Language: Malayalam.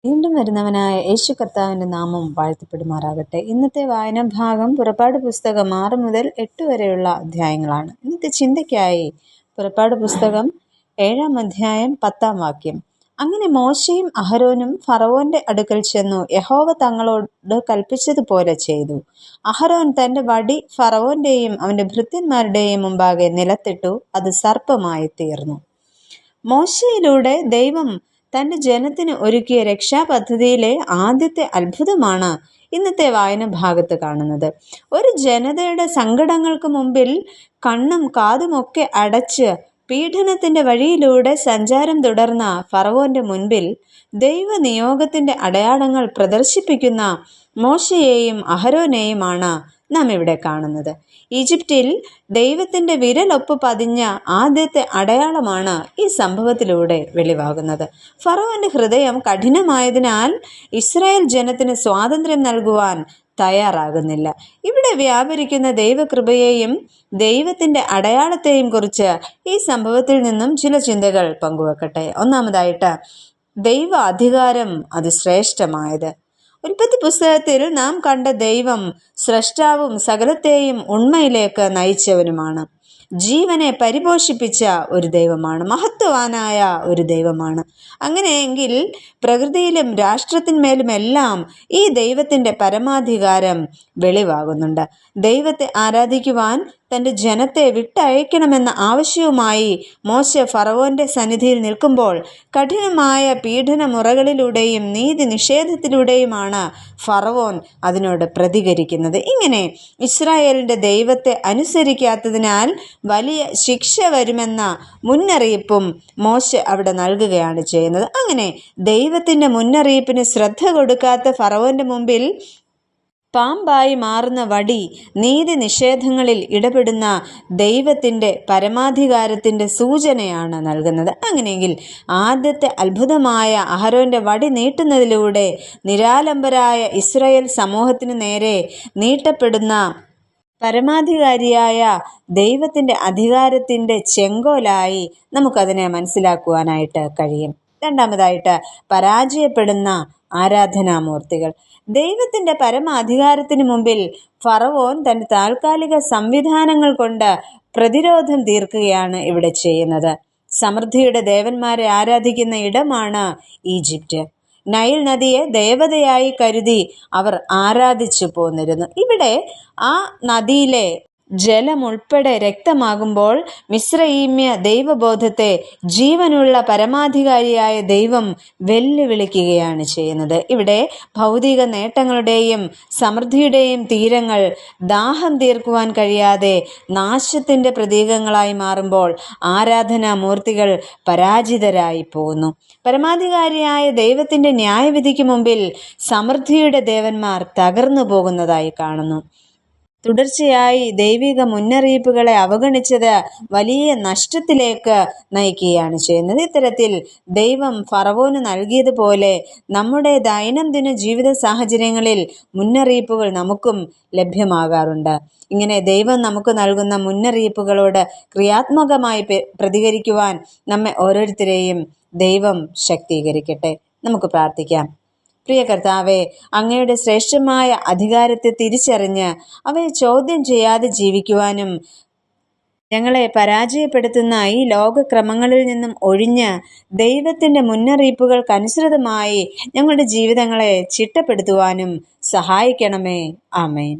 വീണ്ടും വരുന്നവനായ യേശു കർത്താവിൻ്റെ നാമം വാഴ്ത്തപ്പെടുമാറാകട്ടെ. ഇന്നത്തെ വായനാ ഭാഗം പുറപ്പാട് പുസ്തകം 6 മുതൽ 8 വരെയുള്ള അധ്യായങ്ങളാണ്. ഇന്നത്തെ ചിന്തയ്ക്കായി പുറപ്പാട് പുസ്തകം 7-ാം അധ്യായം 10-ാം വാക്യം. അങ്ങനെ മോശയും അഹരോനും ഫറവോന്റെ അടുക്കൽ ചെന്നു യഹോവ തങ്ങളോട് കൽപ്പിച്ചതുപോലെ ചെയ്തു. അഹരോൻ തന്റെ വടി ഫറവോന്റെയും അവന്റെ ഭൃത്യന്മാരുടെയും മുമ്പാകെ നിലത്തിട്ടു, അത് സർപ്പമായി തീർന്നു. മോശയിലൂടെ ദൈവം തന്റെ ജനത്തിന് ഒരുക്കിയ രക്ഷാപദ്ധതിയിലെ ആദ്യത്തെ അത്ഭുതമാണ് ഇന്നത്തെ വായന ഭാഗത്ത് കാണുന്നത്. ഒരു ജനതയുടെ സങ്കടങ്ങൾക്ക് മുമ്പിൽ കണ്ണും കാതുമൊക്കെ അടച്ച് പീഡനത്തിന്റെ വഴിയിലൂടെ സഞ്ചാരം തുടർന്ന ഫറവോന്റെ മുൻപിൽ ദൈവനിയോഗത്തിന്റെ അടയാളങ്ങൾ പ്രദർശിപ്പിക്കുന്ന മോശയെയും അഹരോനെയുമാണ് നാം ഇവിടെ കാണുന്നത്. ഈജിപ്തിൽ ദൈവത്തിന്റെ വിരലൊപ്പ് പതിഞ്ഞ ആദ്യത്തെ അടയാളമാണ് ഈ സംഭവത്തിലൂടെ വെളിവാകുന്നത്. ഫറവോന്റെ ഹൃദയം കഠിനമായതിനാൽ ഇസ്രായേൽ ജനത്തിന് സ്വാതന്ത്ര്യം നൽകുവാൻ തയ്യാറാകുന്നില്ല. ഇവിടെ വ്യാപരിക്കുന്ന ദൈവകൃപയെയും ദൈവത്തിന്റെ അടയാളത്തെയും കുറിച്ച് ഈ സംഭവത്തിൽ നിന്നും ചില ചിന്തകൾ പങ്കുവെക്കട്ടെ. ഒന്നാമതായിട്ട്, ദൈവ അധികാരം അതിശ്രേഷ്ഠമായത്. ഉൽപ്പത്തി പുസ്തകത്തിൽ നാം കണ്ട ദൈവം സ്രഷ്ടാവും സകലത്തെയും ഉണ്മയിലേക്ക് നയിച്ചവനുമാണ്. ജീവനെ പരിപോഷിപ്പിച്ച ഒരു ദൈവമാണ്, മഹത്വവാനായ ഒരു ദൈവമാണ്. അങ്ങനെയെങ്കിൽ പ്രകൃതിയിലും രാഷ്ട്രത്തിന്മേലുമെല്ലാം ഈ ദൈവത്തിന്റെ പരമാധികാരം വെളിവാകുന്നുണ്ട്. ദൈവത്തെ ആരാധിക്കുവാൻ തന്റെ ജനത്തെ വിട്ടയക്കണമെന്ന ആവശ്യവുമായി മോശ ഫറവോന്റെ സന്നിധിയിൽ നിൽക്കുമ്പോൾ കഠിനമായ പീഡനമുറകളിലൂടെയും നീതി നിഷേധത്തിലൂടെയുമാണ് ഫറവോൻ അതിനോട് പ്രതികരിക്കുന്നത്. ഇങ്ങനെ ഇസ്രായേലിന്റെ ദൈവത്തെ അനുസരിക്കാത്തതിനാൽ വലിയ ശിക്ഷ വരുമെന്ന മുന്നറിയിപ്പും മോശ അവിടെ നൽകുകയാണ് ചെയ്യുന്നത്. അങ്ങനെ ദൈവത്തിന്റെ മുന്നറിയിപ്പിന് ശ്രദ്ധ കൊടുക്കാത്ത ഫറവോന്റെ മുമ്പിൽ പാമ്പായി മാറുന്ന വടി നീതി നിഷേധങ്ങളിൽ ഇടപെടുന്ന ദൈവത്തിന്റെ പരമാധികാരത്തിന്റെ സൂചനയാണ് നൽകുന്നത്. അങ്ങനെയെങ്കിൽ ആദ്യത്തെ അത്ഭുതമായ അഹരോന്റെ വടി നീട്ടുന്നതിലൂടെ നിരാലംബരായ ഇസ്രായേൽ സമൂഹത്തിന് നേരെ നീട്ടപ്പെടുന്ന പരമാധികാരിയായ ദൈവത്തിന്റെ അധികാരത്തിന്റെ ചെങ്കോലായി നമുക്കതിനെ മനസ്സിലാക്കുവാനായിട്ട് കഴിയും. രണ്ടാമതായിട്ട്, പരാജയപ്പെടുന്ന ആരാധനാമൂർത്തികൾ. ദൈവത്തിന്റെ പരമാധികാരത്തിന് മുമ്പിൽ ഫറവോൻ തന്റെ താൽക്കാലിക സംവിധാനങ്ങൾ കൊണ്ട് പ്രതിരോധം തീർക്കുകയാണ് ഇവിടെ ചെയ്യുന്നത്. സമൃദ്ധിയുടെ ദേവന്മാരെ ആരാധിക്കുന്ന ഇടമാണ് ഈജിപ്റ്റ്. നൈൽ നദിയെ ദേവതയായി കരുതി അവർ ആരാധിച്ചു പോന്നിരുന്നു. ഇവിടെ ആ നദിയിലെ ജലം ഉൾപ്പെടെ രക്തമാകുമ്പോൾ മിസ്രയീമ്യ ദൈവബോധത്തെ ജീവനുള്ള പരമാധികാരിയായ ദൈവം വെല്ലുവിളിക്കുകയാണ് ചെയ്യുന്നത്. ഇവിടെ ഭൗതിക നേട്ടങ്ങളുടെയും സമൃദ്ധിയുടെയും തീരങ്ങൾ ദാഹം തീർക്കുവാൻ കഴിയാതെ നാശത്തിന്റെ പ്രതീകങ്ങളായി മാറുമ്പോൾ ആരാധനാമൂർത്തികൾ പരാജിതരായി പോകുന്നു. പരമാധികാരിയായ ദൈവത്തിന്റെ ന്യായവിധിക്ക് മുമ്പിൽ സമൃദ്ധിയുടെ ദേവന്മാർ തകർന്നു പോകുന്നതായി കാണുന്നു. തുടർച്ചയായി ദൈവിക മുന്നറിയിപ്പുകളെ അവഗണിച്ചത് വലിയ നഷ്ടത്തിലേക്ക് നയിക്കുകയാണ് ചെയ്യുന്നത്. ഇത്തരത്തിൽ ദൈവം ഫറവോന് നൽകിയതുപോലെ നമ്മുടെ ദൈനംദിന ജീവിത സാഹചര്യങ്ങളിൽ മുന്നറിയിപ്പുകൾ നമുക്കും ലഭ്യമാകാറുണ്ട്. ഇങ്ങനെ ദൈവം നമുക്ക് നൽകുന്ന മുന്നറിയിപ്പുകളോട് ക്രിയാത്മകമായി പ്രതികരിക്കുവാൻ നമ്മെ ഓരോരുത്തരെയും ദൈവം ശക്തീകരിക്കട്ടെ. നമുക്ക് പ്രാർത്ഥിക്കാം. പ്രിയ കർത്താവേ, അങ്ങയുടെ ശ്രേഷ്ഠമായ അധികാരത്തെ തിരിച്ചറിഞ്ഞ് അവയെ ചോദ്യം ചെയ്യാതെ ജീവിക്കുവാനും ഞങ്ങളെ പരാജയപ്പെടുത്തുന്ന ഈ ലോകക്രമങ്ങളിൽ നിന്നും ഒഴിഞ്ഞ് ദൈവത്തിന്റെ മുന്നറിയിപ്പുകൾക്കനുസൃതമായി ഞങ്ങളുടെ ജീവിതങ്ങളെ ചിട്ടപ്പെടുത്തുവാനും സഹായിക്കണമേ. ആമേൻ.